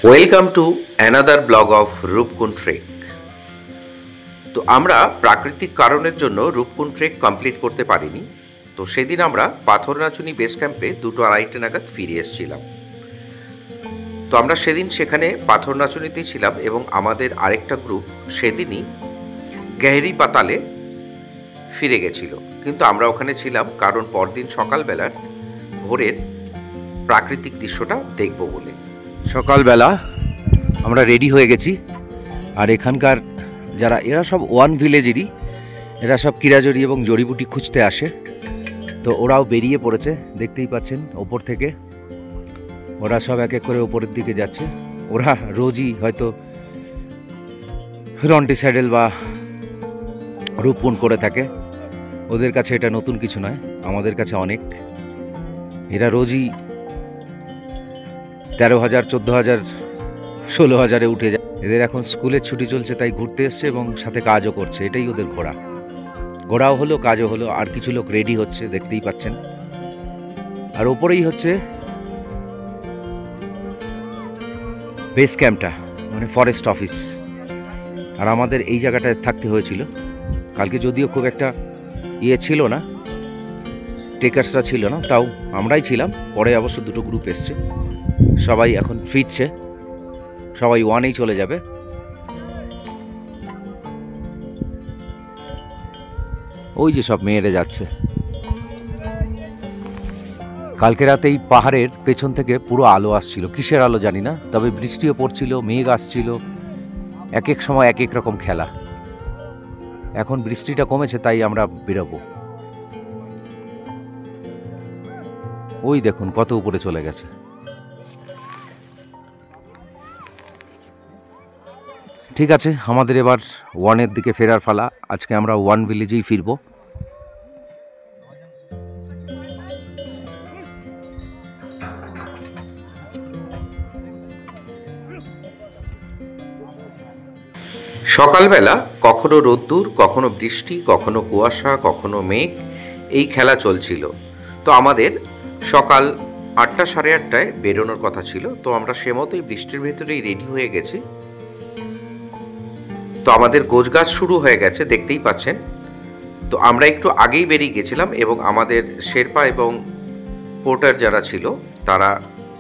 Welcome to another blog of Roopkund trek. তো আমরা প্রাকৃতিক কারণের জন্য রূপকুণ্ড ট্রেক কমপ্লিট করতে পারিনি। তো সেদিন আমরা পাথরনাচুনি বেস ক্যাম্পে 2:30 নাগাদ ফিরে এসেছিলাম। তো আমরা সেদিন সেখানে পাথরনাচুনিতেই ছিলাম এবং আমাদের আরেকটা গ্রুপ সেদিনই গেহরি পাতালে ফিরে গেছিল, কিন্তু আমরা ওখানে ছিলাম কারণ পরদিন সকালবেলার ভোরের প্রাকৃতিক দৃশ্যটা দেখব বলে। সকালবেলা আমরা রেডি হয়ে গেছি, আর এখানকার এরা সব ওয়ান ভিলেজেরই, এরা সব কিরাজড়ি এবং জড়িবুটি খুঁজতে আসে। তো ওরাও বেরিয়ে পড়েছে, দেখতেই পাচ্ছেন ওপর থেকে ওরা সব এক এক করে ওপরের দিকে যাচ্ছে। ওরা রোজই হয়তো রন্টি স্যাডেল বা রূপকুণ্ড করে থাকে, ওদের কাছে এটা নতুন কিছু নয়, আমাদের কাছে অনেক। এরা রোজই 13,000, 14,000, 16,000-এ উঠে যায়। এদের এখন স্কুলের ছুটি চলছে, তাই ঘুরতে এসছে এবং সাথে কাজও করছে। এটাই ওদের ঘোরাও হলো, কাজও হলো। আর কিছু লোক রেডি হচ্ছে, দেখতেই পাচ্ছেন। আর ওপরেই হচ্ছে বেস ক্যাম্পটা, মানে ফরেস্ট অফিস। আর আমাদের এই জায়গাটায় থাকতে হয়েছিল। কালকে যদিও খুব একটা ছিল না, টেকার্সরা ছিল না, তাও আমরাই ছিলাম। পরে অবশ্য দুটো গ্রুপ এসছে, সবাই এখন ফিরছে, সবাই ওয়ানেই চলে যাবে। ওই যে সব মেয়েরা যাচ্ছে। কালকে রাতে এই পাহাড়ের পেছন থেকে পুরো আলো আসছিল, কিসের আলো জানি না, তবে বৃষ্টিও পড়ছিল, মেঘ আসছিল, এক এক সময় এক এক রকম খেলা। এখন বৃষ্টিটা কমেছে, তাই আমরা বেরোবো। ওই দেখুন কত উপরে চলে গেছে। ঠিক আছে, আমাদের এবার ওয়ানের দিকে ফেরার পালা। আজকে আমরা ওয়ান ভিলেজেই ফিরব। সকালবেলা কখনো রোদ্দুর, কখনো বৃষ্টি, কখনো কুয়াশা, কখনো মেঘ, এই খেলা চলছিল। তো আমাদের সকাল 8টা, 8:30টায় বেরোনোর কথা ছিল। তো আমরা সে মতোই বৃষ্টির ভেতরেই রেডি হয়ে গেছি। তো আমাদের গোছগাছ শুরু হয়ে গেছে, দেখতেই পাচ্ছেন। তো আমরা একটু আগেই বেরিয়ে গেছিলাম এবং আমাদের শেরপা এবং পোর্টার যারা ছিল তারা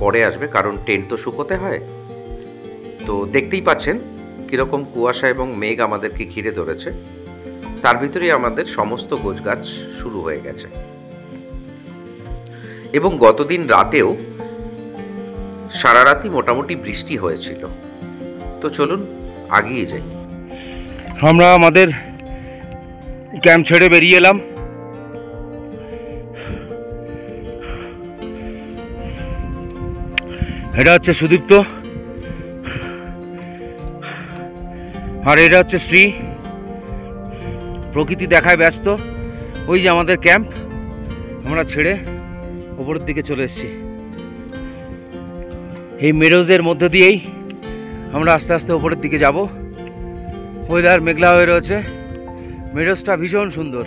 পরে আসবে, কারণ টেন্ট তো শুকোতে হয়। তো দেখতেই পাচ্ছেন কীরকম কুয়াশা এবং মেঘ আমাদেরকে ঘিরে ধরেছে। তার ভিতরেই আমাদের সমস্ত গোছগাছ শুরু হয়ে গেছে। এবং গতদিন রাতেও সারা রাতই মোটামুটি বৃষ্টি হয়েছিল। তো চলুন আগিয়ে যাই। আমরা আমাদের ক্যাম্প ছেড়ে বেরিয়ে এলাম। এটা হচ্ছে সুদীপ্ত, আর এটা হচ্ছে শ্রী। প্রকৃতি দেখায় ব্যস্ত। ওই যে আমাদের ক্যাম্প, আমরা ছেড়ে ওপরের দিকে চলে এসেছি। এই মেডোজের মধ্য দিয়েই আমরা আস্তে আস্তে ওপরের দিকে যাব। ওয়েদার মেঘলা হয়ে রয়েছে, মেডোজটা ভীষণ সুন্দর।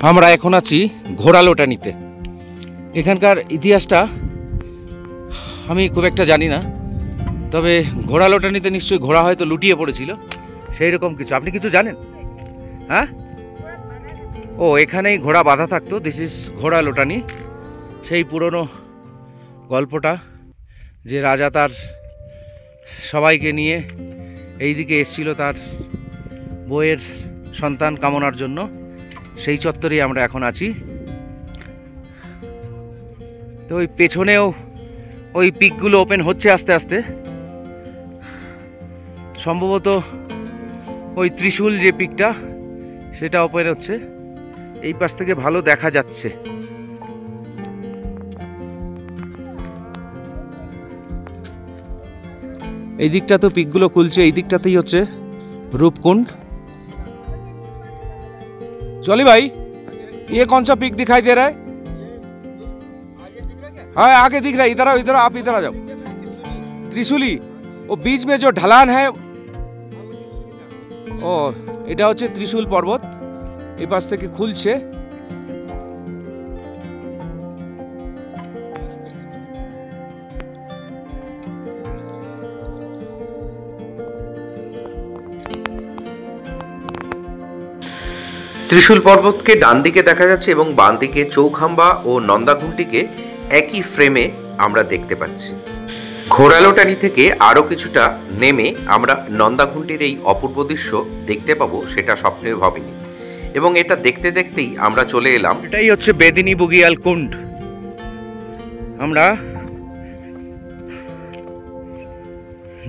আমরা এখন আছি ঘোড়ালোটানিতে। এখানকার ইতিহাসটা আমি খুব একটা জানি না, তবে ঘোড়ালোটানিতে নিশ্চয়ই ঘোড়া হয়তো লুটিয়ে পড়েছিল, সেই রকম কিছু। আপনি কিছু জানেন? হ্যাঁ, ও এখানেই ঘোড়া বাঁধা থাকতো। দিস ইজ ঘোড়ালোটানি, সেই পুরনো গল্পটা, যে রাজা তার সবাইকে নিয়ে এই দিকে এসেছিল তার বইয়ের সন্তান কামনার জন্য। সেই চত্বরেই আমরা এখন আছি। তো ওই পেছনেও ওই পিকগুলো ওপেন হচ্ছে আস্তে আস্তে। সম্ভবত ওই ত্রিশূল যে পিকটা, সেটা ওপেন হচ্ছে। এই পাশ থেকে ভালো দেখা যাচ্ছে। এই দিকটা তো পিকগুলো খুলছে, এই দিকটাতেই হচ্ছে रूपकुंड। चली भाई, ये कौन सा पिक दिखाई दे रहा है? हाँ आगे दिख रहा है, इधर आओ, इधर आप इधर आ जाओ। त्रिशूली, वो बीच में जो ढलान है, ও এটা হচ্ছে ত্রিশূল পর্বত। এই পাশ থেকে খুলছে। ত্রিশূল পর্বতকে ডান দিকে দেখা যাচ্ছে এবং বাম দিকে চৌখাম্বা ও নন্দাঘুন্টিকে একই ফ্রেমে আমরা দেখতে পাচ্ছি। ঘোড়ালোটানি থেকে আরও কিছুটা নেমে আমরা নন্দাঘুন্টির এই অপূর্ব দৃশ্য দেখতে পাবো, সেটা স্বপ্নেও ভাবিনি। এবং এটা দেখতে দেখতেই আমরা চলে এলাম, এটাই হচ্ছে বেদিনী বুগিয়াল কুণ্ড। আমরা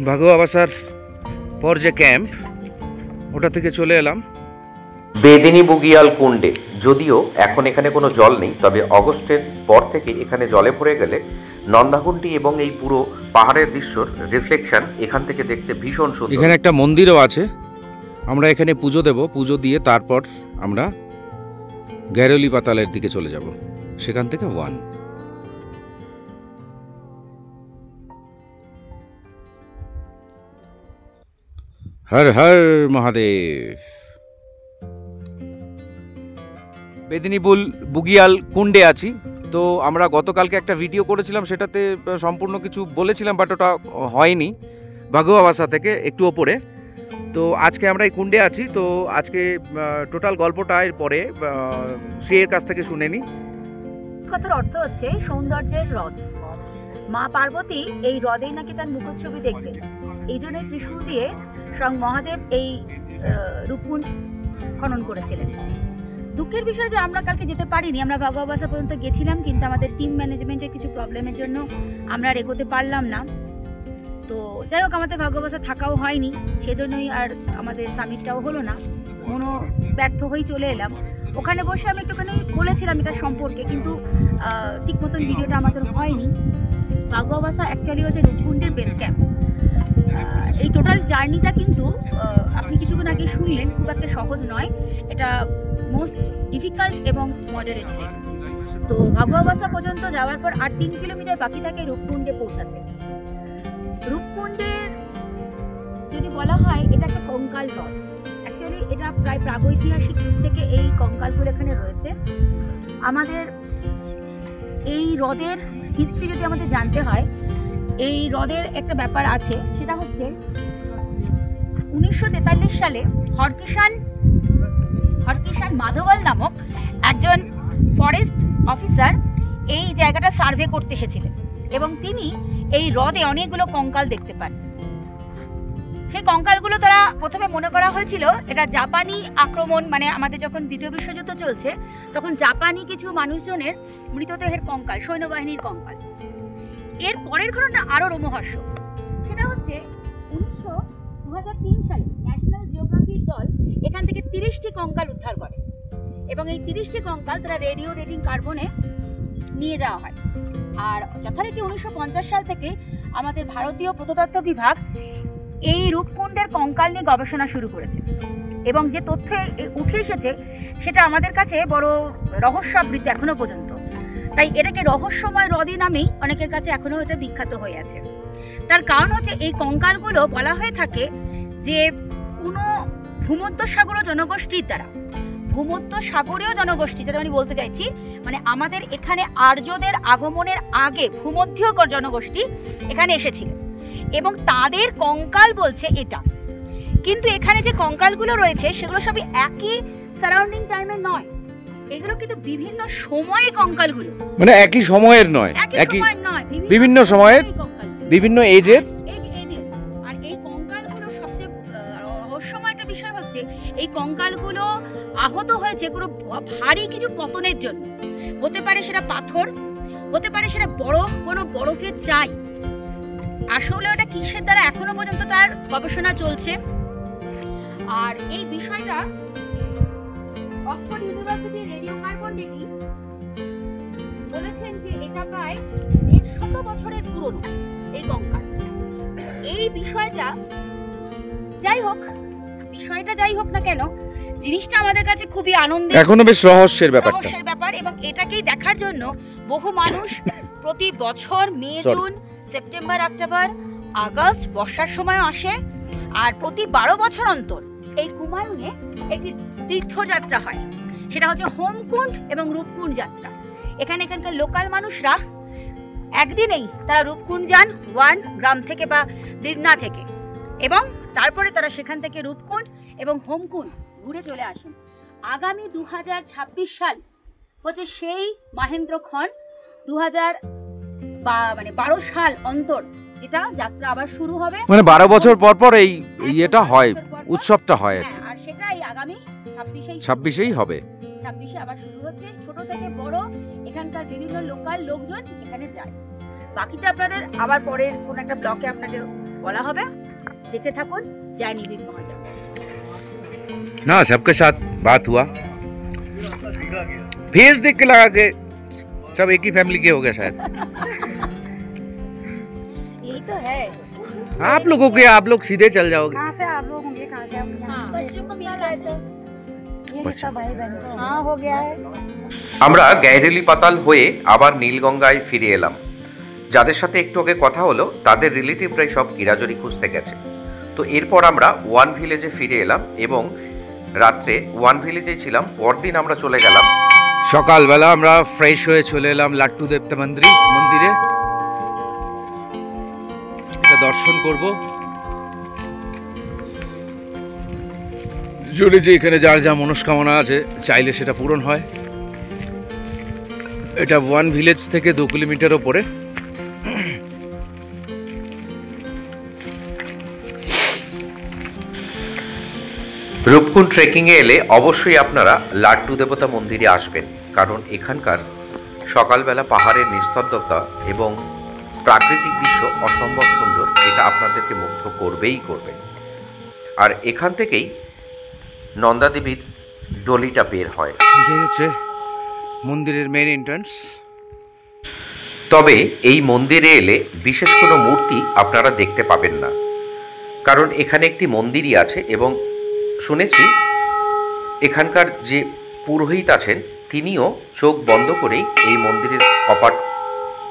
ভাগুয়াবাসার পর যে ক্যাম্প, ওটা থেকে চলে এলাম বেদিনী বুগিয়াল কুণ্ডে। যদিও এখন এখানে কোনো জল নেই, তবে অগস্টের পর থেকে এখানে জলে ভরে গেলে নন্দাঘুন্টি এবং এই পুরো পাহাড়ের দৃশ্যর রিফ্লেকশন এখান থেকে দেখতে ভীষণ সুন্দর। এখানে একটা মন্দিরও আছে, আমরা এখানে পুজো দেব। পুজো দিয়ে তারপর আমরা গ্যারোলি পাতালের দিকে চলে যাব, সেখান থেকে 1। হর হর মহাদেব। বেদিনী বুগিয়াল কুণ্ডে আছি। তো আমরা গতকালকে একটা ভিডিও করেছিলাম, সেটাতে সম্পূর্ণ কিছু বলেছিলাম, বাট ওটা হয়নি। ভাগুয়াবাসা থেকে একটু ওপরে। তো আজকে আমরা এই কুণ্ডে আছি। তো আজকে টোটাল গল্পটা এর পরে শ্রীয়ের কাছ থেকে শুনে নিই। কথার অর্থ হচ্ছে সৌন্দর্যের হ্রদ। মা পার্বতী এই হ্রদেই নাকি তার মুখচ্ছবি দেখবেন, এই জন্যই ত্রিশূল দিয়ে স্বয়ং মহাদেব এই রূপকুণ্ড খনন করেছিলেন। দুঃখের বিষয় যে আমরা কালকে যেতে পারিনি। আমরা ভাগুয়াবাসা পর্যন্ত গেছিলাম, কিন্তু আমাদের টিম ম্যানেজমেন্টের কিছু প্রবলেমের জন্য আমরা আর এগোতে পারলাম না। তো যাই হোক, আমাদের ভাগুয়াবাসা থাকাও হয়নি, সেজন্যই আর আমাদের সামিটটাও হলো না। মনও ব্যর্থ হয়ে চলে এলাম। ওখানে বসে আমি একটুখানি বলেছিলাম এটা সম্পর্কে, কিন্তু ঠিক মতন ভিডিওটা আমাদের হয়নি। ভাগুয়াবাসা অ্যাকচুয়ালি হচ্ছে রূপকুণ্ডের বেস ক্যাম্প। এই টোটাল জার্নিটা কিন্তু আপনি কিছুক্ষণ আগে শুনলেন, খুব একটা সহজ নয়। এটা মোস্ট ডিফিকাল্ট এবং মডারেট ট্রেক। তো ভাগুয়াবাসা পর্যন্ত যাওয়ার পর আর 3 কিলোমিটার বাকি থাকে রূপকুণ্ডে পৌঁছাতে। রূপকুণ্ডের যদি বলা হয়, এটা একটা কঙ্কাল হ্রদ। অ্যাকচুয়ালি এটা প্রায় প্রাগৈতিহাসিক যুগ থেকে এই কঙ্কালগুলো এখানে রয়েছে। আমাদের এই হ্রদের হিস্ট্রি যদি আমাদের জানতে হয়, এই হ্রদের একটা ব্যাপার আছে, সেটা হচ্ছে 1943 সালে হরকিষাণ মাধবল নামক একজন ফরেস্ট অফিসার এই জায়গাটা সার্ভে করতে এসেছিলেন এবং তিনি এই হ্রদে অনেকগুলো কঙ্কাল দেখতে পান। সেই কঙ্কালগুলো তারা প্রথমে মনে করা হয়েছিল এটা জাপানি আক্রমণ, মানে আমাদের যখন দ্বিতীয় বিশ্বযুদ্ধ চলছে তখন জাপানি কিছু মানুষজনের মৃতদেহের কঙ্কাল, সৈন্যবাহিনীর কঙ্কাল। এর পরের ঘটনা আরো রোমহর্ষক। সেটা হচ্ছে 2003 সালে ন্যাশনাল জিওগ্রাফির দল এখান থেকে 30টি কঙ্কাল উদ্ধার করে এবং এই 30টি কঙ্কাল তারা রেডিও ডেটিং কার্বনে নিয়ে যাওয়া হয়। আর যথারীতি 1950 সাল থেকে আমাদের ভারতীয় প্রত্নতত্ত্ব বিভাগ এই রূপকুণ্ডের কঙ্কাল নিয়ে গবেষণা শুরু করেছে এবং যে তথ্য উঠে এসেছে সেটা আমাদের কাছে বড় রহস্যাবৃত এখনো পর্যন্ত। তাই এটাকে রহস্যময় হ্রদ নামেই অনেকের কাছে এখনো এটা বিখ্যাত হয়ে আছে। তার কারণ হচ্ছে এই কঙ্কালগুলো বলা হয়ে থাকে যে কোনো ভূমধ্যসাগরীয় জনগোষ্ঠীর দ্বারা, ভূমধ্যসাগরীয় জনগোষ্ঠী যেটা আমি বলতে চাইছি, মানে আমাদের এখানে আর্যদের আগমনের আগে ভূমধ্যীয় জনগোষ্ঠী এখানে এসেছিল এবং তাদের কঙ্কাল বলছে এটা। কিন্তু এখানে যে কঙ্কালগুলো রয়েছে সেগুলো সবই একই সারাউন্ডিং টাইমের নয়, এগুলো কিন্তু বিভিন্ন সময়ে কঙ্কালগুলো, মানে একই সময়ের নয়, বিভিন্ন সময়ের বিভিন্ন এজের। আর এই কঙ্কালগুলো সবচেয়ে রহস্যময় একটা বিষয় হচ্ছে এই কঙ্কালগুলো আহত হয়েছে কোনো ভারী কিছু পতনের জন্য। হতে পারে সেটা পাথর, হতে পারে সেটা কোনো বরফের চাই। আসলে ওটা কিসের দ্বারা এখনো পর্যন্ত তার গবেষণা চলছে। আর এই বিষয়টা অক্সফোর্ড ইউনিভার্সিটির রেডিও কার্বন ডেটিং বলেছেন যে এটা প্রায় 150 বছরের পুরনো এই কঙ্কাল। এই বিষয়টা যাই হোক না কেন, জিনিসটা আমাদের কাছে খুবই আনন্দের, এখনো বেশ রহস্যের ব্যাপার এবং এটাকেই দেখার জন্য বহু মানুষ প্রতি বছর মে, জুন, সেপ্টেম্বর, অক্টোবর, আগস্ট বর্ষার সময় আসে। আর প্রতি 12 বছর অন্তর এই কুমায়ুনে একটি তীর্থযাত্রা হয়। সেটা হচ্ছে হোমকুণ্ড এবং রূপকুণ্ড যাত্রা। এখানকার লোকাল মানুষরা একদিনেই তারা রূপকুণ্ড যান 1 গ্রাম থেকে বা দীঘনা থেকে, এবং তারপরে তারা সেখান থেকে রূপকুণ্ড এবং হোমকুণ্ড ঘুরে চলে আসেন। আগামী 2026 সাল হচ্ছে সেই মহেন্দ্রক্ষণ 2012 সাল অন্তর যেটা যাত্রা আবার শুরু হবে, মানে 12 বছর পর পর এই ইয়েটা হয়, উৎসবটা হয়। আর সেটাই আগামী 26-এই হবে। 26-এ আবার শুরু হচ্ছে। ছোট থেকে বড় এখানকার বিভিন্ন লোকাল লোকজন এখানে যায়। বাকিটা আপনাদের আবার পরের কোন একটা ব্লকে আপনাকে বলা হবে, দেখতে থাকুন। জয় নিবিড় মহাজন। ना सबके साथ बात हुआ, फेस देख के लगा के सब एक ही फैमिली के हो गए शायद। यही तो है। आप लोगों के, आप लोग सीधे चल जाओगे। कहाँ से आप लोग होंगे, कहाँ से आप? पश्चिम बंगाल से ये सब भाई बहन। हाँ हो गया है। আমরা গাইরেলি পাতাল হয়ে আবার নীলগঙ্গায় ফিরে এলাম। যাদের সাথে একটু আগে কথা হলো তাদের রিলেটিভরাই সব কিরাজরি খুঁজতে গেছে। তো এরপর আমরা ওয়ান ভিলেজে ফিরে এলাম এবং রাত্রে ওয়ান ভিলেজেই ছিলাম। পরদিন আমরা চলে গেলাম, সকালবেলা আমরা ফ্রেশ হয়ে চলে এলাম লাট্টু দেবতা মন্দিরে। এটা দর্শন করব। শুনেছি এখানে যার যা মনস্কামনা আছে চাইলে সেটা পূরণ হয়। এটা ওয়ান ভিলেজ থেকে 2 কিলোমিটার ওপরে। রূপকুণ্ড ট্রেকিংয়ে এলে অবশ্যই আপনারা লাট্টু দেবতা মন্দিরে আসবেন, কারণ এখানকার সকালবেলা পাহাড়ের নিস্তব্ধতা এবং প্রাকৃতিক দৃশ্য অসম্ভব সুন্দর। এটা আপনাদেরকে মুগ্ধ করবেই করবে। আর এখান থেকেই নন্দা দেবীর ডলিটা বের হয়। এটাই হচ্ছে মন্দিরের মেন এন্ট্রান্স। তবে এই মন্দিরে এলে বিশেষ কোনো মূর্তি আপনারা দেখতে পাবেন না, কারণ এখানে একটি মন্দিরই আছে এবং শুনেছি এখানকার যে পুরোহিত আছেন তিনিও চোখ বন্ধ করেই এই মন্দিরের কপাট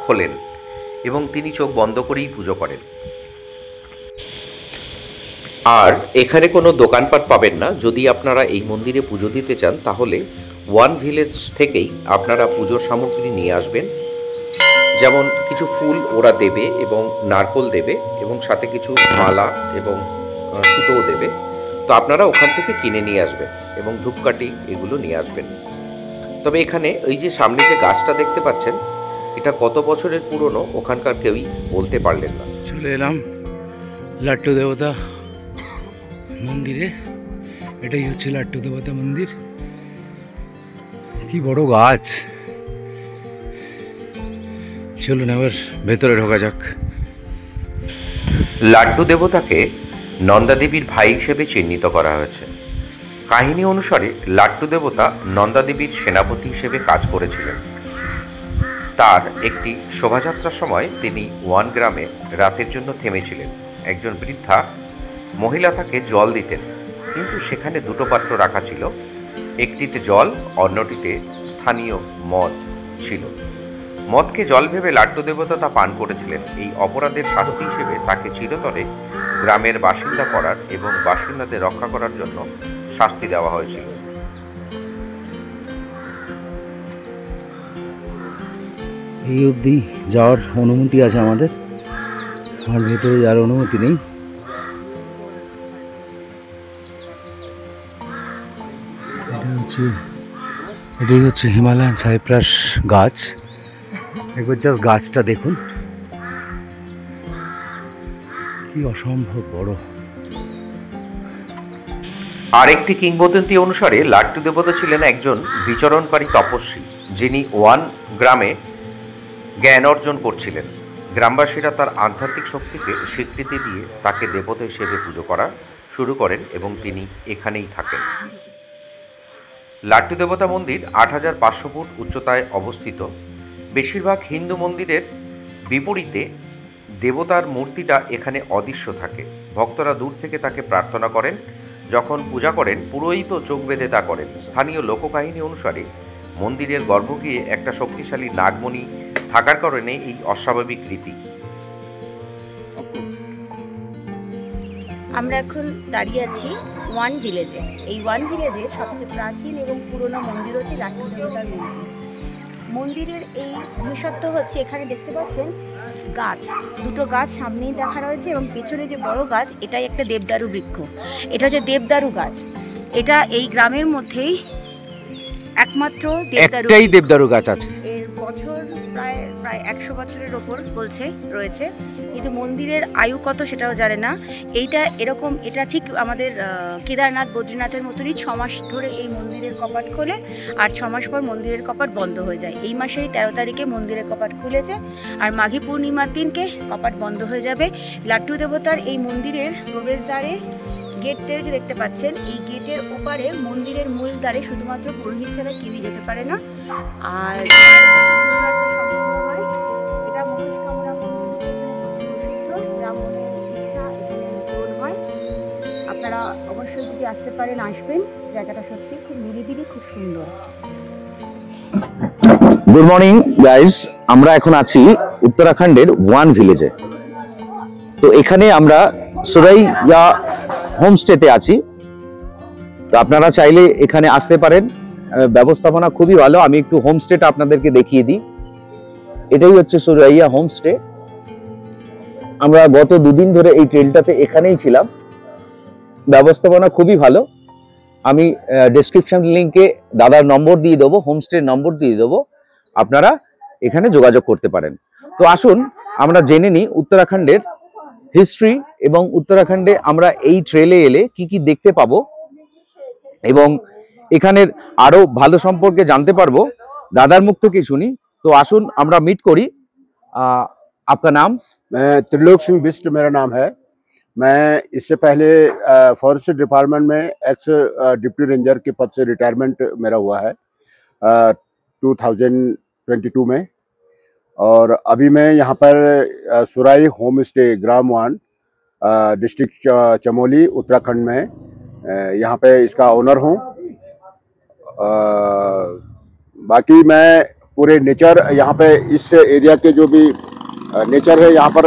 খোলেন এবং তিনি চোখ বন্ধ করেই পুজো করেন। আর এখানে কোনো দোকানপাট পাবেন না। যদি আপনারা এই মন্দিরে পুজো দিতে চান তাহলে ওয়ান ভিলেজ থেকেই আপনারা পুজোর সামগ্রী নিয়ে আসবেন, যেমন কিছু ফুল ওরা দেবে এবং নারকোল দেবে এবং সাথে কিছু মালা এবং সুতোও দেবে। তো আপনারা ওখান থেকে কিনে নিয়ে আসবেন এবং ধূপকাঠি এগুলো নিয়ে আসবেন। তবে এখানে এই যে সামনে যে গাছটা দেখতে পাচ্ছেন এটা কত বছরের পুরনো ওখানকার কেউই বলতে পারলেন না। চলে এলাম লাট্টু দেবতা মন্দিরে। এটাই হচ্ছে লাট্টু দেবতা মন্দির। কি বড় গাছ। চলুন এবার ভেতরে ঢোকা যাক। লাট্টু দেবতাকে নন্দা দেবীর ভাই হিসেবে চিহ্নিত করা হয়েছে। কাহিনী অনুসারে লাট্টু দেবতা নন্দা দেবীর সেনাপতি হিসেবে কাজ করেছিলেন। তার একটি শোভাযাত্রার সময় তিনি ওয়ান গ্রামে রাতের জন্য থেমেছিলেন। একজন বৃদ্ধা মহিলা তাকে জল দিতেন, কিন্তু সেখানে 2টো পাত্র রাখা ছিল, একটিতে জল, অন্যটিতে স্থানীয় মদ ছিল। মদকে জল ভেবে লাট্টু দেবতা তা পান করেছিলেন। এই অপরাধের শাস্তি হিসেবে তাকে চিরতরে গ্রামের বাসিন্দা করার এবং বাসিন্দাদের রক্ষা করার জন্য শাস্তি দেওয়া হয়েছিল। এই অবধি যাওয়ার অনুমতি আছে আমাদের, আর ভেতরে যাওয়ার অনুমতি নেই। এটাই হচ্ছে হিমালয়ান সাইপ্রাস গাছ। একবার জাস্ট গাছটা দেখুন, কি অসম্ভব বড়। আরেকটি কিংবদন্তি অনুসারে লাট্টু দেবতা ছিলেন একজন বিচরণকারী তপস্বী, যিনি ওয়ান গ্রামে জ্ঞান অর্জন করছিলেন। গ্রামবাসীরা তার আধ্যাত্মিক শক্তিকে স্বীকৃতি দিয়ে তাকে দেবতা হিসেবে পুজো করা শুরু করেন এবং তিনি এখানেই থাকেন। লাট্টু দেবতা মন্দির 8500 ফুট উচ্চতায় অবস্থিত। বেশিরভাগ হিন্দু মন্দিরের বিপরীতে দেবতার মূর্তিটা এখানে অদৃশ্য থাকে। ভক্তরা দূর থেকে তাকে প্রার্থনা করেন। যখন পূজা করেন পুরোহিত চোখ বেঁধে তা করেন। স্থানীয় লোককাহিনী অনুসারে মন্দিরের গর্ভগৃহে একটা শক্তিশালী নাগমণি থাকার কারণে এই অস্বাভাবিক রীতি। আমরা এখন দাঁড়িয়ে আছি ওয়ান ভিলেজে। এই ওয়ান ভিলেজে সবচেয়ে প্রাচীন এবং পুরনো মন্দির হচ্ছে লাট্টু দেবতার মন্দির। মন্দিরের এই বিশেষত্ব হচ্ছে এখানে দেখতে পাচ্ছেন গাছ, দুটো গাছ সামনেই দেখা রয়েছে এবং পেছনে যে বড় গাছ এটাই একটা দেবদারু বৃক্ষ। এটা হচ্ছে দেবদারু গাছ। এটা এই গ্রামের মধ্যেই একমাত্র একটাই দেবদারু গাছ আছে। এর বছর প্রায় 100 বছরের ওপর বলছে রয়েছে, কিন্তু মন্দিরের আয়ু কত সেটাও জানে না। এইটা এরকম, এটা ঠিক আমাদের কেদারনাথ বদ্রীনাথের মতনই 6 মাস ধরে এই মন্দিরের কপাট খোলে আর 6 মাস পর মন্দিরের কপাট বন্ধ হয়ে যায়। এই মাসেরই 13 তারিখে মন্দিরের কপাট খুলেছে আর মাঘী পূর্ণিমার দিনকে কপাট বন্ধ হয়ে যাবে। লাট্টু দেবতার এই মন্দিরের প্রবেশদ্বারে গেট যে দেখতে পাচ্ছেন, এই গেটের ওপারে মন্দিরের মূল দ্বারে শুধুমাত্র পুরোহিত ছাড়া কেউই যেতে পারে না। আর সম্পূর্ণ হয় এটা মনস্কামনা যা মনে ইচ্ছা এখানে পূরণ হয়। আপনারা অবশ্যই যদি আসতে পারেন আসবেন, জায়গাটা সত্যি খুব নিরিবিলি, খুব সুন্দর। গুড মর্নিং গাইস, আমরা এখন আছি উত্তরাখণ্ডের ওয়ান ভিলেজে। তো এখানে আমরা সুরাইয়া হোমস্টেতে আছি। তো আপনারা চাইলে এখানে আসতে পারেন, ব্যবস্থাপনা খুবই ভালো। আমি একটু হোমস্টেটা আপনাদেরকে দেখিয়ে দিই। এটাই হচ্ছে সুরাইয়া হোমস্টে। আমরা গত 2 দিন ধরে এই ট্রেলটাতে এখানেই ছিলাম। ব্যবস্থাপনা খুবই ভালো। আমি ডেসক্রিপশন লিঙ্কে দাদার নম্বর দিয়ে দেবো, হোমস্টের নম্বর দিয়ে দেবো, আপনারা এখানে যোগাযোগ করতে পারেন। তো আসুন আমরা জেনে নিই উত্তরাখণ্ডের হিস্ট্রি এবং উত্তরাখণ্ডে আমরা এই ট্রেলে এলে কি কি দেখতে পাবো এবং এখানের আরো ভালো সম্পর্কে জানতে পারবো। দাদার মুখ থেকে শুনি। তো আসুন আমরা মিট করি। आपका नाम? मैं त्रिलोक सिंह बिष्ट मेरा नाम है। मैं इससे पहले फॉरेस्ट डिपार्टमेंट में एक्स डिप्टी रेंजर के पद से रिटायरमेंट मेरा हुआ है 2022 में। और अभी मैं यहाँ पर सुराई होम स्टे ग्राम वान डिस्ट्रिक्ट चमोली उत्तराखंड में यहाँ पे इसका ओनर हूँ। बाकी मैं पूरे नेचर यहाँ पे इस एरिया के जो भी नेचर है यहाँ पर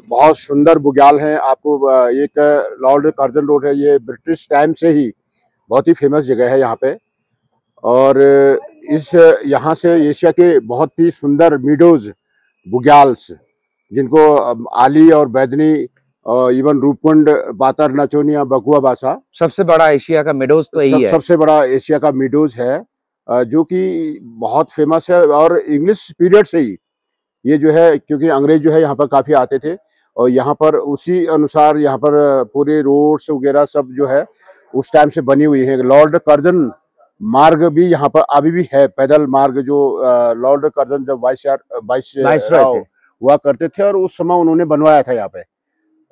बहुत सुंदर बुग्याल हैं। आपको एक लॉर्ड कर्जन रोड है, ये ब्रिटिश टाइम से ही बहुत ही फेमस जगह है यहाँ पे। और इस यहाँ से एशिया के बहुत ही सुंदर मीडोज बुग्याल्स, जिनको आली और बैदनी और इवन रूपकुंड, बातर, नचोनिया, बकुआ बासा, सबसे बड़ा एशिया का मेडोज तो यही है। सबसे बड़ा एशिया का मीडोज है, जो कि बहुत फेमस है। और इंग्लिश पीरियड से ही ये जो है, क्योंकि अंग्रेज जो है यहाँ पर काफी आते थे और यहाँ पर उसी अनुसार यहाँ पर पूरे रोड्स वगैरह सब जो है उस टाइम से बनी हुई है। लॉर्ड कर्जन मार्ग भी यहाँ पर अभी भी है, पैदल मार्ग, जो लॉर्ड कर्जन जब वाइसराय हुआ करते थे और उस समय उन्होंने बनवाया था यहाँ पे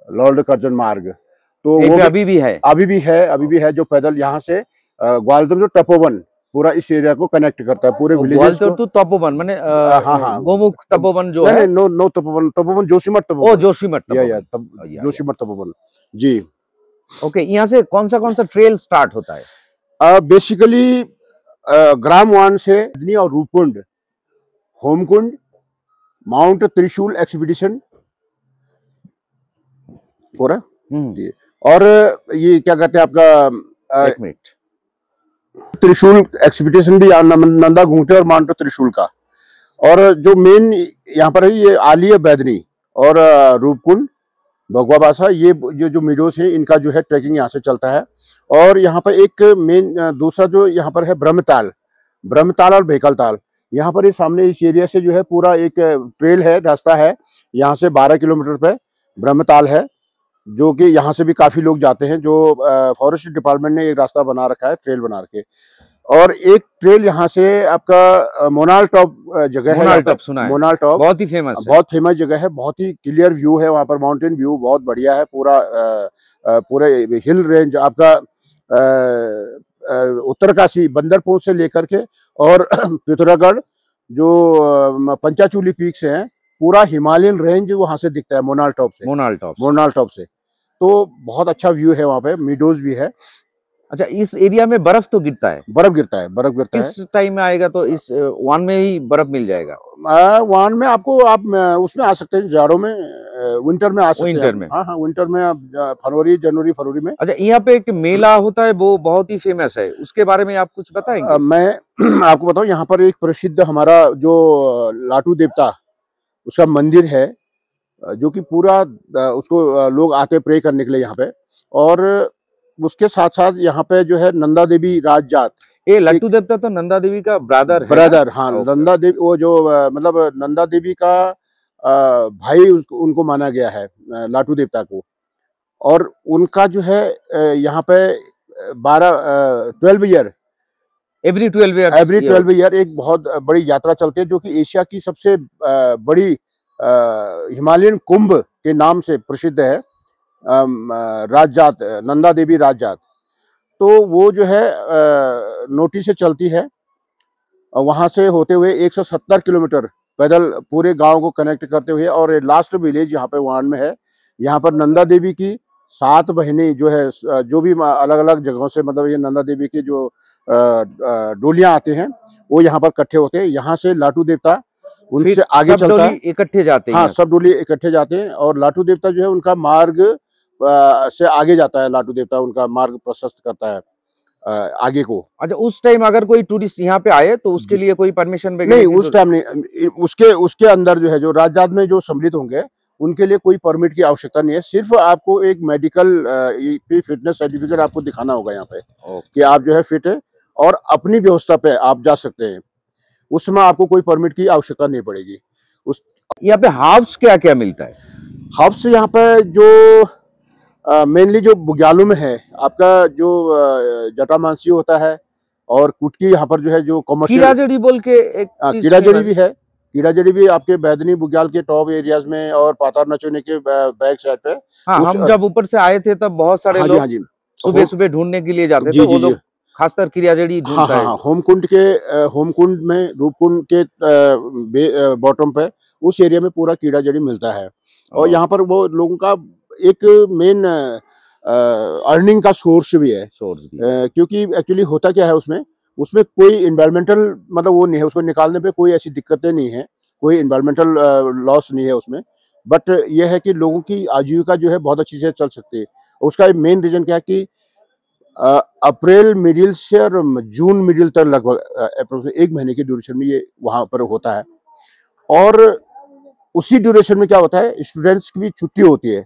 लॉर्ड कर्जन मार्ग। तो वो अभी भी है, अभी भी है जो पैदल यहाँ से ग्वालदम जो तपोवन पूरा इस एरिया को कनेक्ट करता है, पूरे विलेजेस को। तो तपोवन माने हाँ गोमुख तपोवन जो है, नो तपोवन जोशीमठ तपोवन। ओ जोशीमठ जोशीमठ तपोवन जी। ओके, यहाँ से कौन सा ट्रेल स्टार्ट होता है? बेसिकली ग्राम वान से और रूपकुंड, होमकुंड, माउंट त्रिशूल एक्सपीडिशन पूरा जी। और ये क्या कहते हैं आपका, एक मिनट, त्रिशूल एक्सपीडिशन भी नंदा घूंटे और माउंट त्रिशूल का। और जो मेन यहाँ पर है ये आली बैदनी और रूपकुंड, भगवा बासा, ये जो मीडोज है इनका जो है ट्रैकिंग यहाँ से चलता है। और यहाँ पर एक मेन दूसरा जो यहाँ पर है ब्रह्मताल और भेकलताल। यहाँ पर ये सामने इस एरिया से जो है पूरा एक ट्रेल है, रास्ता है, यहाँ से 12 किलोमीटर पे ब्रह्मताल है, जो कि यहाँ से भी काफी लोग जाते हैं। जो फॉरेस्ट डिपार्टमेंट ने एक रास्ता बना रखा है, ट्रेल बना रखे। और एक ट्रेल यहाँ से आपका मोनाल टॉप जगह है, मोनाल टॉप बहुत ही फेमस जगह है, बहुत ही क्लियर व्यू है वहाँ पर, माउंटेन व्यू बहुत बढ़िया है। पूरे हिल रेंज आपका उत्तरकाशी बंदरपुर से लेकर के और पिथौरागढ़ जो पंचाचूली पीक्स हैं, पूरा हिमालयन रेंज वहां से दिखता है मोनाल टॉप से। तो बहुत अच्छा व्यू है वहाँ पे, मीडोज भी है। अच्छा, इस एरिया में बर्फ तो गिरता है, बर्फ गिरता है, बर्फ गिरता है। किस टाइम में आएगा तो इस वान में ही बर्फ मिल जाएगा? वान में आपको आप उसमें आ सकते हैं, जाड़ों में, विंटर में आ सकते हैं। विंटर में? हाँ हाँ, विंटर में आप फरवरी, जनवरी फरवरी में। अच्छा, यहाँ पे एक मेला होता है, वो बहुत ही फेमस है, उसके बारे में आप कुछ बताएंगे? मैं आपको बताऊं, यहाँ पर एक प्रसिद्ध हमारा जो लाटू देवता, उसका मंदिर है, जो कि पूरा उसको लोग आते हैं प्रे करने के लिए यहाँ पे। और उसके साथ साथ यहाँ पे जो है नंदा देवी राजजात, ये लट्टू देवता तो नंदा देवी का ब्रदर है ना? ब्रदर, हाँ, ओके। नंदा देवी, वो जो मतलब नंदा देवी का भाई उनको माना गया है, लाटू देवता को। और उनका जो है यहाँ पे 12 ईयर, एवरी 12 ईयर एक बहुत बड़ी यात्रा चलती है, जो कि एशिया की सबसे बड़ी हिमालयन कुंभ के नाम से प्रसिद्ध है, राजजात, नंदा देवी राजजात। तो वो जो है नोटी से चलती है, और वहां से होते हुए 170 किलोमीटर पैदल पूरे गांव को कनेक्ट करते हुए, और लास्ट विलेज यहाँ पे वान में है। यहाँ पर नंदा देवी की 7 बहनें जो है, जो भी अलग अलग जगहों से, मतलब ये नंदा देवी के जो डोलियां आते हैं, वो यहाँ पर इकट्ठे होते हैं। यहाँ से लाटू देवता उनसे आगे चलता है, इकट्ठे जाते हैं। हाँ, सब डोली इकट्ठे जाते हैं, और लाटू देवता जो है उनका मार्ग से आगे जाता है। लाटू देवता उनका मार्ग प्रशस्त करता है आगे को। अच्छा, उस टाइम अगर कोई टूरिस्ट यहाँ पे आए तो उसके लिए कोई परमिशन नहीं, उस टाइम नहीं, उसके अंदर जो है, जो राजजात में जो सम्मिलित होंगे, उनके लिए कोई परमिट की आवश्यकता नहीं है। सिर्फ आपको एक मेडिकल फिटनेस सर्टिफिकेट आपको दिखाना होगा यहाँ पे, कि आप जो है फिट है, और अपनी व्यवस्था पे आप जा सकते हैं। उसमें आपको कोई परमिट की आवश्यकता नहीं पड़ेगी। यहाँ पे हाउस क्या क्या मिलता है? हाउस यहाँ पे जो मेनली जो बुग्यालों में है, आपका जो जटामांसी होता है, और कुटकी यहाँ पर जो है, जो कमर्शियल कीड़ाजड़ी बोल के एक कीड़ाजड़ी भी है। कीड़ाजड़ी भी आपके बैदनी बुग्याल के टॉप एरियाज में, और पातार नचोने के बैक साइड पे। हाँ, हम जब ऊपर से आए थे तब बहुत सारे लोग सुबह सुबह ढूंढने के लिए जाते थे, वो लोग खासकर कीड़ाजड़ी ढूंढता है। होमकुंड में, रूपकुंड के बॉटम पे, उस एरिया में पूरा कीड़ाजड़ी मिलता है। और यहाँ पर वो लोगों का एक मेन अर्निंग का सोर्स भी है, क्योंकि एक्चुअली होता क्या है, उसमें कोई इन्वायरमेंटल, मतलब वो नहीं है, उसको निकालने पे कोई ऐसी दिक्कतें नहीं है, कोई इन्वायरमेंटल लॉस नहीं है उसमें। बट ये है कि लोगों की आजीविका जो है बहुत अच्छी से चल सकती है। उसका मेन रीजन क्या है कि अप्रैल मिडिल से और जून मिडिल तक लगभग 1 महीने की ड्यूरेशन में ये वहां पर होता है। और उसी ड्यूरेशन में क्या होता है, स्टूडेंट्स की भी छुट्टी होती है।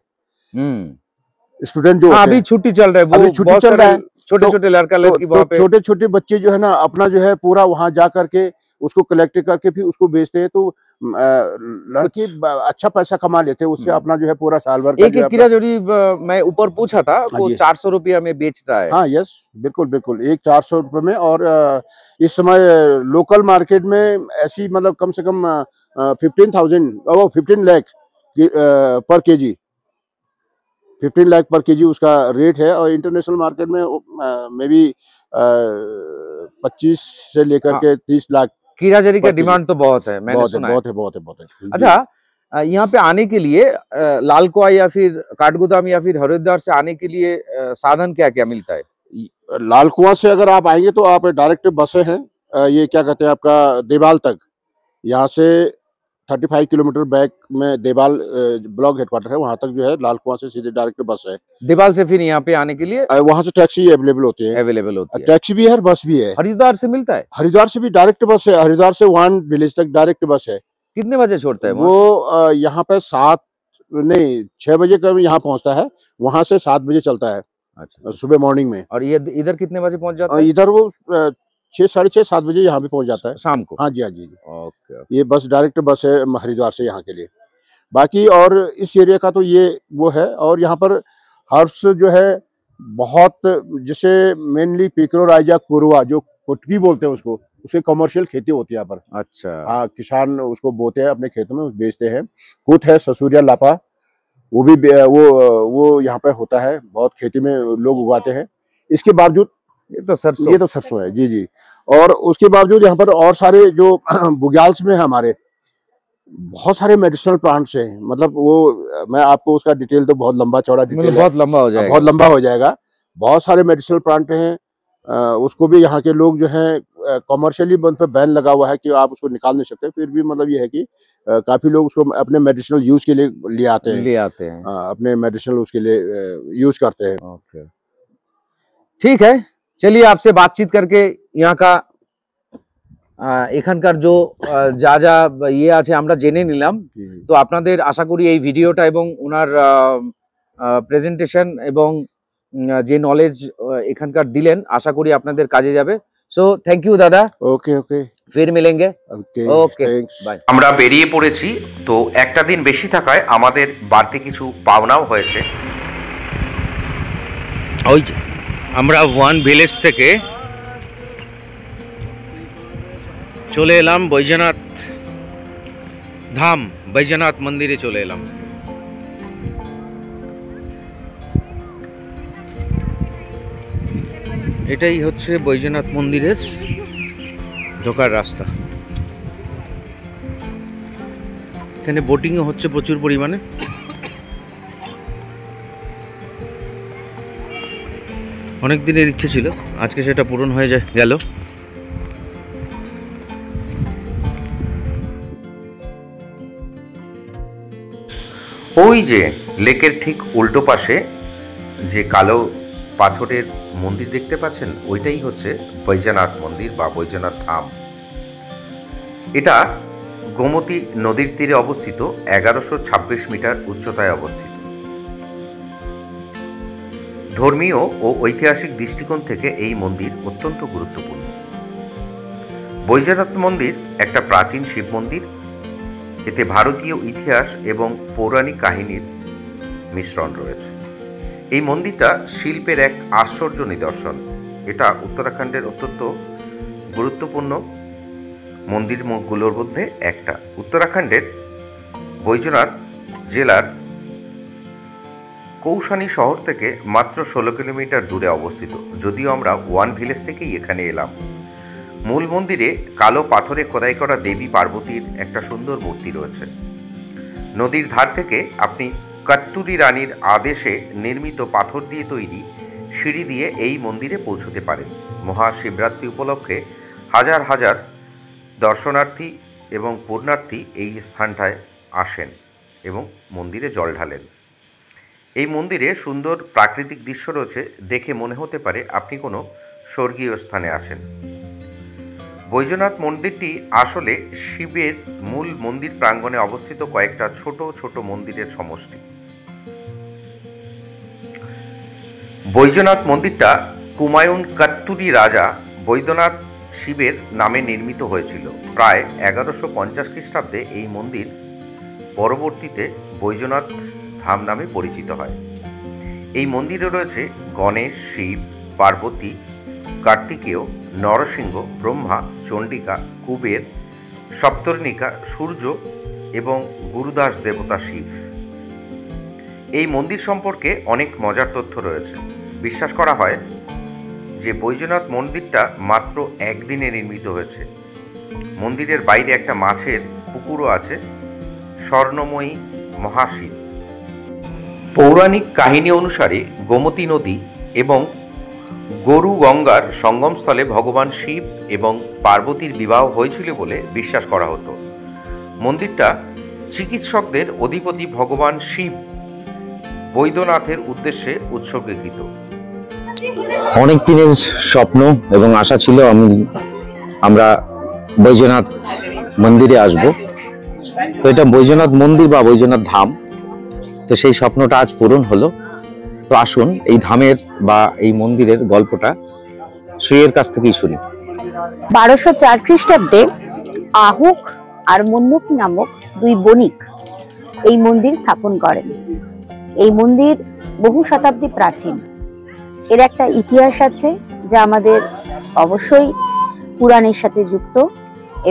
स्टूडेंट जो अभी छुट्टी चल रहा है, अभी छुट्टी चल रहा है, छोटे छोटे लड़का लड़की वहाँ पे, छोटे छोटे बच्चे जो है ना, अपना जो है पूरा वहां जा करके उसको कलेक्ट करके फिर उसको बेचते हैं। तो लड़के अच्छा पैसा कमा लेते हैं उससे, अपना जो है पूरा साल भर का। एक कीड़ाजड़ी मैं ऊपर पूछा था, वो 400 रुपया में बेच रहा है। हाँ, यस, बिल्कुल बिल्कुल, एक 400 रुपये में। और इस समय लोकल मार्केट में ऐसी, मतलब कम से कम 15 लाख पर केजी, 15 लाख पर केजी उसका रेट है। और इंटरनेशनल मार्केट में मे बी 25 से लेकर के 30 लाख। कीड़ाजड़ी का डिमांड तो बहुत है, मैंने सुना है। बहुत है। अच्छा, यहाँ पे आने के लिए लाल कुआं या फिर काठगोदाम या फिर हरिद्वार से आने के लिए साधन क्या क्या मिलता है? लाल कुआं से अगर आप आएंगे तो आप डायरेक्ट बसें हैं, ये क्या कहते हैं आपका देवाल तक। यहाँ से 35 किलोमीटर बैक में देवाल ब्लॉक हेडक्वार्टर है, वहां तक जो है लाल कुआं से सीधे डायरेक्ट बस है। देवाल से फिर यहाँ पे आने के लिए वहां से टैक्सी अवेलेबल होती है, टैक्सी भी है, बस भी है। हरिद्वार से मिलता है? हरिद्वार से भी डायरेक्ट बस है, हरिद्वार से वान विलेज तक डायरेक्ट बस है। कितने बजे छोड़ता है वो? यहाँ पे 6 बजे का यहाँ पहुंचता है, वहां से 7 बजे चलता है। अच्छा, सुबह मॉर्निंग में। और ये इधर कितने बजे पहुंच जाता है? इधर वो 6, साढ़े 6, 7 बजे यहाँ पे पहुंच जाता है शाम को। हाँ जी, हाँ जी। ओके। ये बस डायरेक्ट बस है हरिद्वार से यहाँ के लिए। बाकी और इस एरिया का तो ये वो है। और यहाँ पर हर्ब्स जो है बहुत, जैसे मेनली पिक्रोराइजा कुरुआ, जो कुटकी बोलते हैं उसको, उसकी कमर्शियल खेती होती है यहाँ पर। अच्छा। हाँ, किसान उसको बोते हैं अपने खेतों में, बेचते हैं। कुत है, ससुरिया लापा, वो भी वो यहाँ पे होता है, बहुत खेती में लोग उगाते हैं। इसके बावजूद ये तो सरसों है जी। और उसके बावजूद यहाँ पर और सारे जो बुग्याल्स में है हमारे, बहुत सारे मेडिसिनल प्लांट्स हैं। मतलब वो मैं आपको उसका डिटेल तो बहुत लंबा चौड़ा डिटेल बहुत लंबा हो जाएगा, बहुत लंबा हो जाएगा। बहुत सारे मेडिसिनल प्लांट हैं, उसको भी यहाँ के लोग जो है कमर्शियली उन पर बैन लगा हुआ है कि आप उसको निकाल नहीं सकते, फिर भी मतलब ये है कि काफी लोग उसको अपने मेडिसिनल यूज के लिए ले आते हैं, अपने मेडिसिनल उसके लिए यूज करते हैं। ओके, ठीक है, चलिए आपसे बातचीत करके यहाँ का এখানকার যা যা ইয়ে আছে আমরা জেনে নিলাম। তো আপনাদের আশা করি এই ভিডিওটা এবং ওনার প্রেজেন্টেশন এবং যে নলেজ এখানকার দিলেন আশা করি আপনাদের কাজে যাবে। সো থ্যাংক ইউ দাদা। ওকে ওকে, ফির মিলেঙ্গে। ওকে, বাই। আমরা বেরিয়ে পড়েছি। তো একটা দিন বেশি থাকায় আমাদের বাড়তি কিছু পাওনাও হয়েছে। ওই যে আমরা ওয়ান ভিলেজ থেকে চলে এলাম বৈজনাথ ধাম, বৈজনাথ মন্দিরে চলে এলাম। এটাই হচ্ছে বৈজনাথ মন্দিরের ঢোকার রাস্তা। এখানে বোটিংও হচ্ছে প্রচুর পরিমাণে। অনেক দিনের ইচ্ছে ছিল, আজকে সেটা পূরণ হয়ে গেল। ওই যে লেকের ঠিক উল্টো পাশে যে কালো পাথরের মন্দির দেখতে পাচ্ছেন, ওইটাই হচ্ছে বৈজনাথ মন্দির বা বৈজনাথ ধাম। এটা গোমতী নদীর তীরে অবস্থিত, 1126 মিটার উচ্চতায় অবস্থিত। ধর্মীয় ও ঐতিহাসিক দৃষ্টিকোণ থেকে এই মন্দির অত্যন্ত গুরুত্বপূর্ণ। বৈজনাথ মন্দির একটা প্রাচীন শিব মন্দির। এতে ভারতীয় ইতিহাস এবং পৌরাণিক কাহিনীর মিশ্রণ রয়েছে। এই মন্দিরটা শিল্পের এক আশ্চর্য নিদর্শন। এটা উত্তরাখণ্ডের অত্যন্ত গুরুত্বপূর্ণ মন্দিরগুলোর মধ্যে একটা। উত্তরাখণ্ডের বৈজনাথ জেলার কৌশানী শহর থেকে মাত্র 16 কিলোমিটার দূরে অবস্থিত। যদিও আমরা ওয়ান ভিলেজ থেকেই এখানে এলাম। মূল মন্দিরে কালো পাথরে খোদাই করা দেবী পার্বতীর একটা সুন্দর মূর্তি রয়েছে। নদীর ধার থেকে আপনি কাত্তুরি রানীর আদেশে নির্মিত পাথর দিয়ে তৈরি সিঁড়ি দিয়ে এই মন্দিরে পৌঁছতে পারেন। মহাশিবরাত্রি উপলক্ষে হাজার হাজার দর্শনার্থী এবং পুণ্যার্থী এই স্থানটায় আসেন এবং মন্দিরে জল ঢালেন। এই মন্দিরে সুন্দর প্রাকৃতিক দৃশ্য রয়েছে, দেখে মনে হতে পারে আপনি কোনো স্বর্গীয় স্থানে আসেন। বৈজনাথ মন্দিরটি আসলে শিবের মূল মন্দির প্রাঙ্গণে অবস্থিত কয়েকটা ছোট ছোট মন্দিরের সমষ্টি। বৈজনাথ মন্দিরটা কুমায়ুন কাত্তুরি রাজা বৈদ্যনাথ শিবের নামে নির্মিত হয়েছিল। প্রায় 1150 খ্রিস্টাব্দে এই মন্দির পরবর্তীতে বৈজনাথ ধাম নামে পরিচিত হয়। এই মন্দিরে রয়েছে গণেশ, শিব, পার্বতী, কার্তিকেয়, নরসিংহ, ব্রহ্মা, চণ্ডিকা, কুবের, সপ্তর্ণিকা, সূর্য এবং গুরুদাস দেবতা শিব। এই মন্দির সম্পর্কে অনেক মজার তথ্য রয়েছে। বিশ্বাস করা হয় যে বৈজনাথ মন্দিরটা মাত্র একদিনে নির্মিত হয়েছে। মন্দিরের বাইরে একটা মাছের পুকুরও আছে। স্বর্ণময়ী মহাশিব। পৌরাণিক কাহিনী অনুসারে গোমতী নদী এবং গরু গঙ্গার সঙ্গমস্থলে ভগবান শিব এবং পার্বতীর বিবাহ হয়েছিল বলে বিশ্বাস করা হতো। মন্দিরটা চিকিৎসকদের অধিপতি ভগবান শিব বৈদ্যনাথের উদ্দেশ্যে উৎসর্গীকৃত। অনেক দিনের স্বপ্ন এবং আশা ছিল আমরা বৈজনাথ মন্দিরে আসব। তো এটা বৈজনাথ মন্দির বা বৈজনাথ ধাম, তো সেই স্বপ্নটা আজ পূরণ হলো। তো আসুন এই ধামের বা এই মন্দিরের গল্পটা শ্রীয়ের কাছ থেকেই শুনি। 1204 খ্রিস্টাব্দে আহুক আর মুন্নুক নামক দুই বণিক এই মন্দির স্থাপন করেন। এই মন্দির বহু শতাব্দী প্রাচীন। এর একটা ইতিহাস আছে যা আমাদের অবশ্যই পুরাণের সাথে যুক্ত,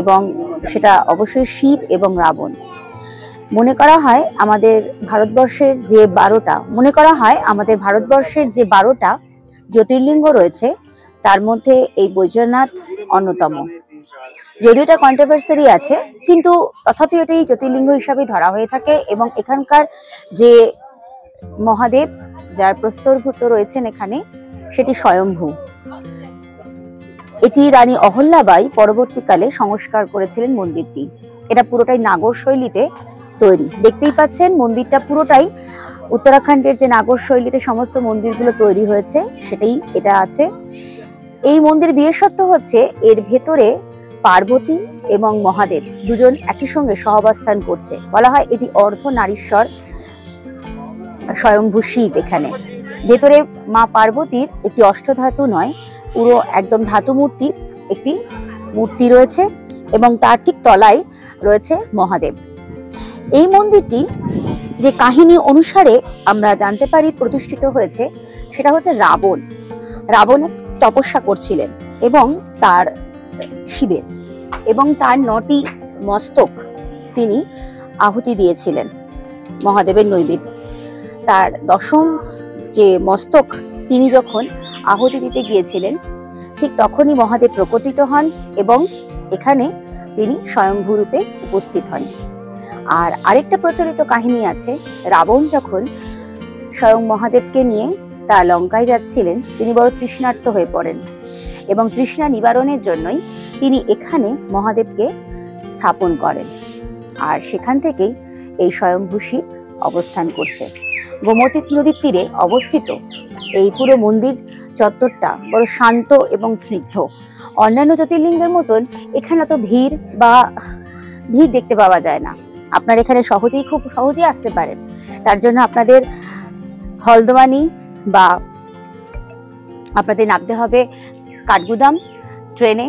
এবং সেটা অবশ্যই শিব এবং রাবণ। মনে করা হয় আমাদের ভারতবর্ষের যে 12টা জ্যোতির্লিঙ্গ রয়েছে তার মধ্যে এই বৈজনাথ অন্যতম। যদিও এটা কন্ট্রোভার্সি আছে, কিন্তু তথাপি এটি জ্যোতির্লিঙ্গ হিসাবে ধরা হয়ে থাকে। এবং এখানকার যে মহাদেব যার প্রস্তরভূত রয়েছেন এখানে, সেটি স্বয়ম্ভু। এটি রানী অহল্যাবাই পরবর্তীকালে সংস্কার করেছিলেন মন্দিরটি। এটা পুরোটাই নাগর শৈলীতে তৈরি। দেখতেই পাচ্ছেন মন্দিরটা পুরোটাই উত্তরাখণ্ডের যে নাগর শৈলীতে সমস্ত মন্দিরগুলো তৈরি হয়েছে সেটাই এটা আছে। এই মন্দির বিশেষত্ব হচ্ছে এর ভেতরে পার্বতী এবং মহাদেব দুজন একই সঙ্গে সহাবস্থান করছে। বলা হয় এটি অর্ধ নারীশ্বর স্বয়ম্ভু শিব। এখানে ভেতরে মা পার্বতীর একটি অষ্টধাতু নয়, পুরো একদম ধাতু মূর্তির একটি মূর্তি রয়েছে এবং তার ঠিক তলায় রয়েছে মহাদেব। এই মন্দিরটি যে কাহিনী অনুসারে আমরা জানতে পারি প্রতিষ্ঠিত হয়েছে সেটা হচ্ছে রাবণ তপস্যা করছিলেন এবং তার শিবের এবং তার 9টি মস্তক তিনি আহুতি দিয়েছিলেন মহাদেবের নৈবেদ্য। তার 10ম যে মস্তক তিনি যখন আহুতি দিতে গিয়েছিলেন ঠিক তখনই মহাদেব প্রকটিত হন এবং এখানে তিনি স্বয়ম্ভু রূপে উপস্থিত হন। আর আরেকটা প্রচলিত কাহিনী আছে, রাবণ যখন স্বয়ং মহাদেবকে নিয়ে তার লঙ্কায় যাচ্ছিলেন তিনি বড় তৃষ্ণার্ত হয়ে পড়েন এবং তৃষ্ণা নিবারণের জন্যই তিনি এখানে মহাদেবকে স্থাপন করেন। আর সেখান থেকেই এই স্বয়ম্ভু শিব অবস্থান করছে। গোমতী নদীর তীরে অবস্থিত এই পুরো মন্দির চত্বরটা বড় শান্ত এবং স্নিগ্ধ। অন্যান্য জ্যোতির্লিঙ্গের মতন এখানে তো ভিড় দেখতে পাওয়া যায় না। আপনারা এখানে খুব সহজেই আসতে পারেন। তার জন্য আপনাদের হলদওয়ানি বা আপনাদের নামতে হবে কাঠগুদাম ট্রেনে।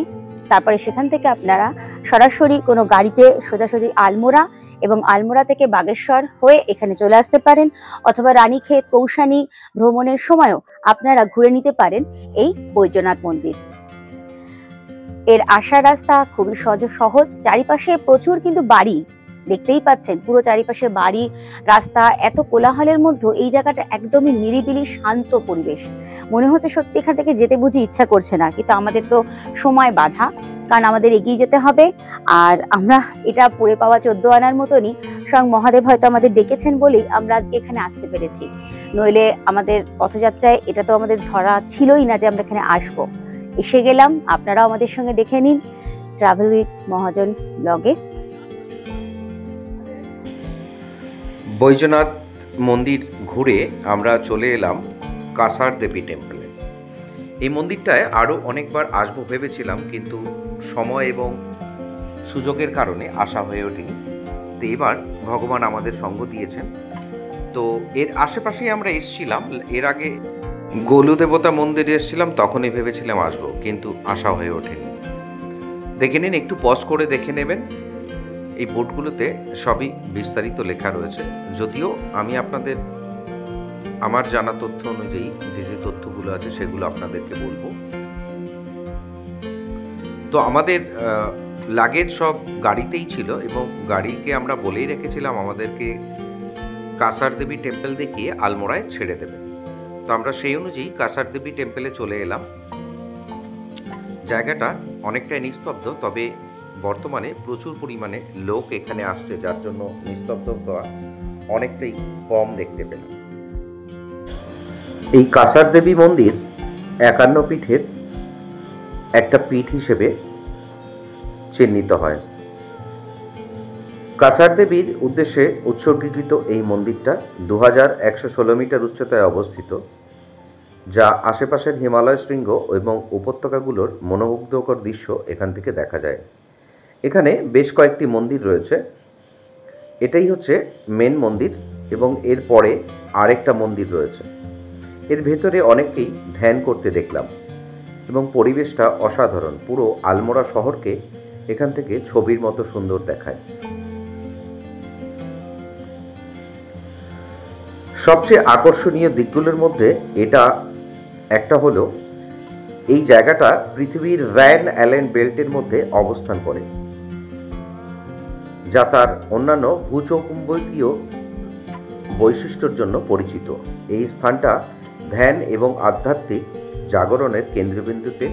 তারপরে সেখান থেকে আপনারা সরাসরি কোনো গাড়িতে সোজাসুজি আলমোড়া এবং আলমোড়া থেকে বাগেশ্বর হয়ে এখানে চলে আসতে পারেন, অথবা রানীক্ষেত কৌশানী ভ্রমণের সময়ও আপনারা ঘুরে নিতে পারেন এই বৈদ্যনাথ মন্দির। এর আসার রাস্তা খুবই সহজ। চারিপাশে প্রচুর কিন্তু বাড়ি দেখতেই পাচ্ছেন, পুরো চারিপাশে বাড়ি, রাস্তা। এত কোলাহলের মধ্যে এই জায়গাটা একদমই নিরিবিলি শান্ত পরিবেশ। মনে হচ্ছে সত্যি এখান থেকে যেতে বুঝি ইচ্ছা করছে না, কিন্তু আমাদের তো সময় বাধা, কারণ আমাদের এগিয়ে যেতে হবে। আর আমরা এটা পড়ে পাওয়া 14 আনার মতনই স্বয়ং মহাদেব হয়তো আমাদের ডেকেছেন বলেই আমরা আজকে এখানে আসতে পেরেছি। নইলে আমাদের পথযাত্রায় এটা তো আমাদের ধরা ছিলই না যে আমরা এখানে আসবো। এসে গেলাম, আপনারাও আমাদের সঙ্গে দেখে নিন ট্রাভেল উইথ মহাজন ব্লগে। বৈদ্যনাথ মন্দির ঘুরে আমরা চলে এলাম কাসার দেবী টেম্পলে। এই মন্দিরটায় আরও অনেকবার আসবো ভেবেছিলাম, কিন্তু সময় এবং সুযোগের কারণে আসা হয়ে ওঠেনি। তো এবার ভগবান আমাদের সঙ্গ দিয়েছেন। তো এর আশেপাশেই আমরা এসেছিলাম। এর আগে গোলু দেবতা মন্দিরে এসেছিলাম, তখনই ভেবেছিলাম আসবো, কিন্তু আসা হয়ে ওঠেনি। দেখে নিন, একটু পজ করে দেখে নেবেন। এই বোর্ডগুলোতে সবই বিস্তারিত লেখা রয়েছে, যদিও আমি আপনাদের আমার জানা তথ্য অনুযায়ী যে তথ্যগুলো আছে সেগুলো আপনাদেরকে বলবো। তো আমাদের লাগেজ সব গাড়িতেই ছিল এবং গাড়িকে আমরা বলেই রেখেছিলাম আমাদেরকে কাসার দেবী টেম্পল দেখিয়ে আলমোড়ায় ছেড়ে দেবে। তো আমরা সেই অনুযায়ী কাসার দেবী টেম্পলে চলে এলাম। জায়গাটা অনেকটাই নিস্তব্ধ, তবে বর্তমানে প্রচুর পরিমাণে লোক এখানে আসছে, যার জন্য নিস্তব্ধতা অনেকটাই কম দেখতে পেলাম। এই কাসার দেবী মন্দির 51 পীঠের একটা পীঠ হিসেবে চিহ্নিত হয়। কাসার দেবীর উদ্দেশ্যে উৎসর্গীকৃত এই মন্দিরটা 2116 মিটার উচ্চতায় অবস্থিত, যা আশেপাশের হিমালয় শৃঙ্গ এবং উপত্যকাগুলোর মনোমুগ্ধকর দৃশ্য এখান থেকে দেখা যায়। এখানে বেশ কয়েকটি মন্দির রয়েছে। এটাই হচ্ছে মেন মন্দির এবং এর পরে আরেকটা মন্দির রয়েছে। এর ভেতরে অনেককেই ধ্যান করতে দেখলাম এবং পরিবেশটা অসাধারণ। পুরো আলমোড়া শহরকে এখান থেকে ছবির মতো সুন্দর দেখায়। সবচেয়ে আকর্ষণীয় দিকগুলোর মধ্যে এটা একটা হলো, এই জায়গাটা পৃথিবীর ভ্যান অ্যালেন বেল্টের মধ্যে অবস্থান করে, যা তার অন্যান্য ভূচৌম্বকীয় বৈশিষ্ট্যের জন্য পরিচিত। এই স্থানটা ধ্যান এবং আধ্যাত্মিক জাগরণের কেন্দ্রবিন্দুতে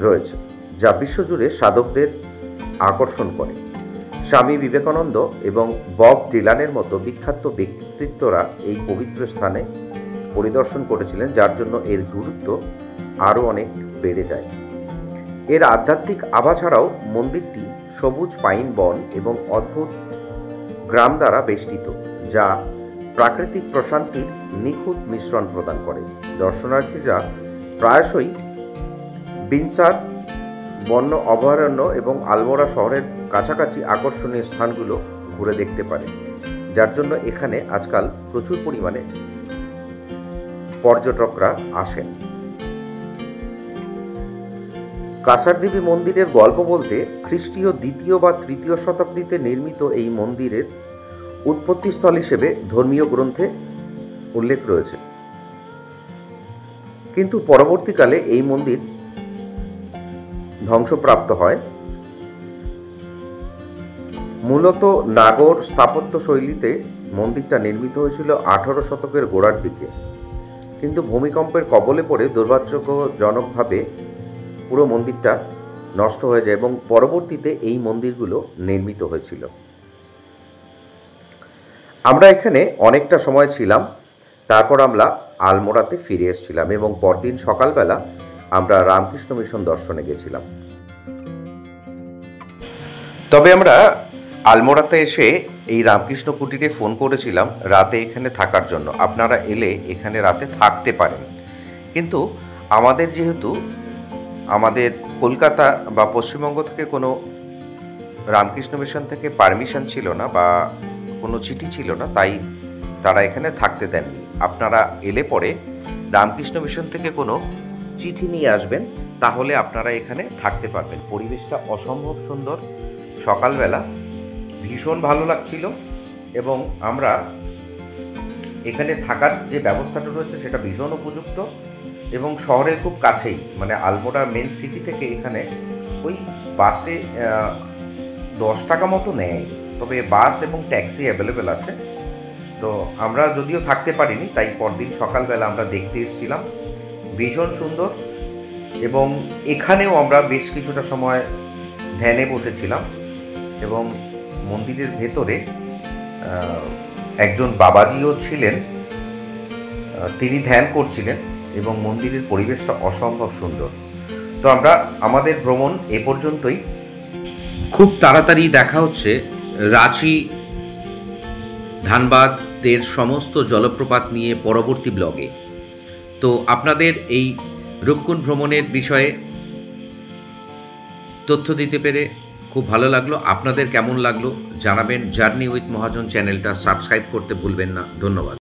রয়েছে, যা বিশ্বজুড়ে সাধকদের আকর্ষণ করে। স্বামী বিবেকানন্দ এবং বব ডিলানের মতো বিখ্যাত ব্যক্তিত্বরা এই পবিত্র স্থানে পরিদর্শন করেছিলেন, যার জন্য এর গুরুত্ব আরও অনেক বেড়ে যায়। এর আধ্যাত্মিক আভা ছাড়াও মন্দিরটি সবুজ পাইন বন এবং অদ্ভুত গ্রাম দ্বারা বেষ্টিত, যা প্রাকৃতিক প্রশান্তির নিখুঁত মিশ্রণ প্রদান করে। দর্শনার্থীরা প্রায়শই বিনসার বন্য অভয়ারণ্য এবং আলমোড়া শহরের কাছাকাছি আকর্ষণীয় স্থানগুলো ঘুরে দেখতে পারে, যার জন্য এখানে আজকাল প্রচুর পরিমাণে পর্যটকরা আসেন। কাসারদেবী মন্দিরের গল্প বলতে খ্রিস্টীয় 2য় বা 3য় শতাব্দীতে নির্মিত এই মন্দিরের উৎপত্তিস্থল হিসেবে ধর্মীয় গ্রন্থে উল্লেখ রয়েছে, কিন্তু পরবর্তীকালে এই মন্দির ধ্বংসপ্রাপ্ত হয়। মূলত নাগর স্থাপত্য শৈলীতে মন্দিরটা নির্মিত হয়েছিল 18 শতকের গোড়ার দিকে, কিন্তু ভূমিকম্পের কবলে পড়ে দুর্ভাগ্যজনকভাবে পুরো মন্দিরটা নষ্ট হয়ে যায় এবং পরবর্তীতে এই মন্দিরগুলো নির্মিত হয়েছিল। আমরা এখানে অনেকটা সময় ছিলাম, তারপর আমরা আলমোড়াতে ফিরে এসেছিলাম এবং পরদিন সকালবেলা আমরা রামকৃষ্ণ মিশন দর্শনে গেছিলাম। তবে আমরা আলমোড়াতে এসে এই রামকৃষ্ণ কুটিরে ফোন করেছিলাম রাতে এখানে থাকার জন্য, আপনারা এলে এখানে রাতে থাকতে পারেন। কিন্তু যেহেতু আমাদের কলকাতা বা পশ্চিমবঙ্গ থেকে কোনো রামকৃষ্ণ মিশন থেকে পারমিশন ছিল না বা কোনো চিঠি ছিল না, তাই তারা এখানে থাকতে দেননি। আপনারা এলে পরে রামকৃষ্ণ মিশন থেকে কোনো চিঠি নিয়ে আসবেন, তাহলে আপনারা এখানে থাকতে পারবেন। পরিবেশটা অসম্ভব সুন্দর, সকালবেলা ভীষণ ভালো লাগছিল এবং আমরা এখানে থাকার যে ব্যবস্থাটা রয়েছে সেটা ভীষণ উপযুক্ত এবং শহরের খুব কাছেই, মানে আলমোড়া মেন সিটি থেকে এখানে ওই বাসে 10 টাকা মতো নেয়, তবে বাস এবং ট্যাক্সি অ্যাভেলেবেল আছে। তো আমরা যদিও থাকতে পারিনি, তাই পরদিন সকালবেলা আমরা দেখতে এসেছিলাম। ভীষণ সুন্দর এবং এখানেও আমরা বেশ কিছুটা সময় ধ্যানে বসেছিলাম এবং মন্দিরের ভেতরে একজন বাবাজিও ছিলেন, তিনি ধ্যান করছিলেন এবং মন্দিরের পরিবেশটা অসম্ভব সুন্দর। তো আমাদের ভ্রমণ এ পর্যন্তই। খুব তাড়াতাড়ি দেখা হচ্ছে রাঁচি, ধানবাদের সমস্ত জলপ্রপাত নিয়ে পরবর্তী ব্লগে। তো আপনাদের এই রূপকুণ্ড ভ্রমণের বিষয়ে তথ্য দিতে পেরে খুব ভালো লাগলো। আপনাদের কেমন লাগলো জানাবেন। জার্নি উইথ মহাজন চ্যানেলটা সাবস্ক্রাইব করতে ভুলবেন না। ধন্যবাদ।